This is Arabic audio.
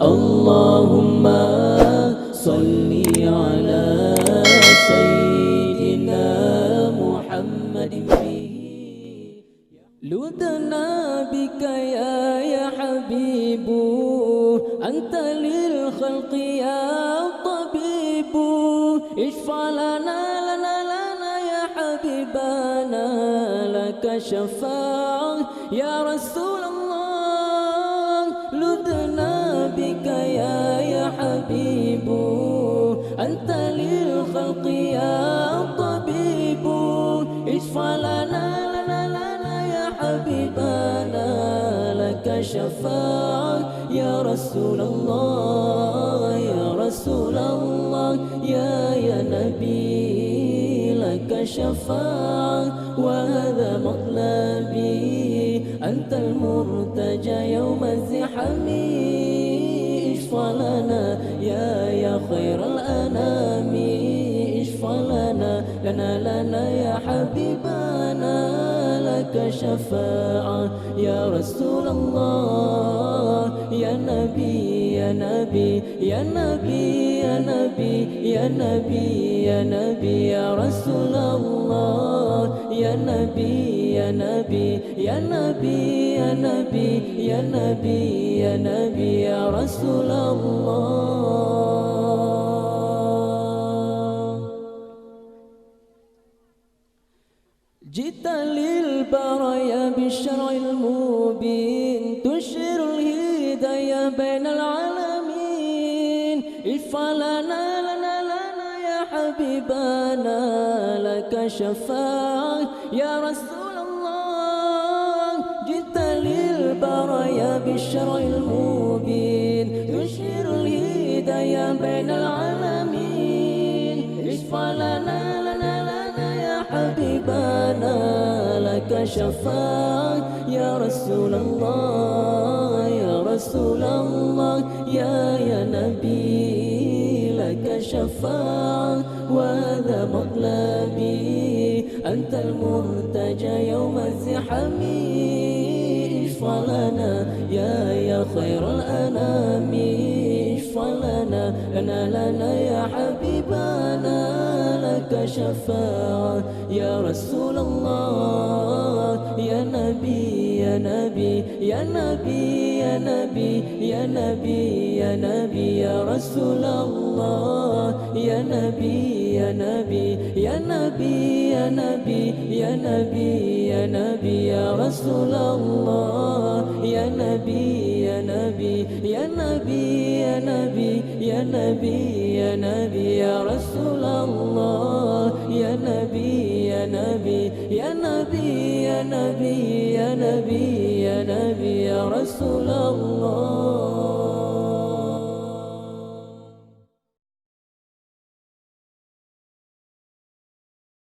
اللهم صل على سيدنا محمد لذنا بك يا حبيب أنت للخلق يا طبيب اشفع لنا يا حبيبنا لك شفاعة يا رسول الله لذنا بك يا حبيب أنت للخلق يا طبيب اشفع لنا يا حبيبنا لك شفاعة يا رسول الله يا رسول الله يا نبي لك شفاعة وهذا مطلبي أنت المرتجى يوم الزحام اشفع لنا يا خير الأنام اشفع لنا يا حبيبنا لك شفاعة يا رسول الله يا نبي يا نبي يا نبي يا نبي يا نبي يا نبي يا رسول الله يا نبي يا نبي يا نبي يا نبي يا نبي يا نبي يا رسول الله جئت للبرايا بالشرع المبين تشير الهداية بين العالمين اشفع لنا يا حبيبنا لك شفاعة يا رسول الله جئت للبرايا بالشرع المبين تشير الهداية بين العالمين اشفع لنا يا حبيبنا لك شفاعة يا رسول الله يا رسول الله يا نبي لك شفاعة وهذا مطلبي أنت المرتجى يوم الزحام اشفع لنا يا خير الأنام اشفع لنا يا حبيبنا لك شفاعة يا رسول الله يا نبي يا نبي يا نبي يا نبي يا نبي يا نبي يا رسول الله يا نبي يا نبي يا نبي يا نبي يا نبي يا نبي يا رسول الله يا نبي يا نبي يا نبي يا نبي يا نبي يا نبي يا رسول الله يا نبي يا نبي يا نبي يا نبي يا نبي يا نبي يا رسول الله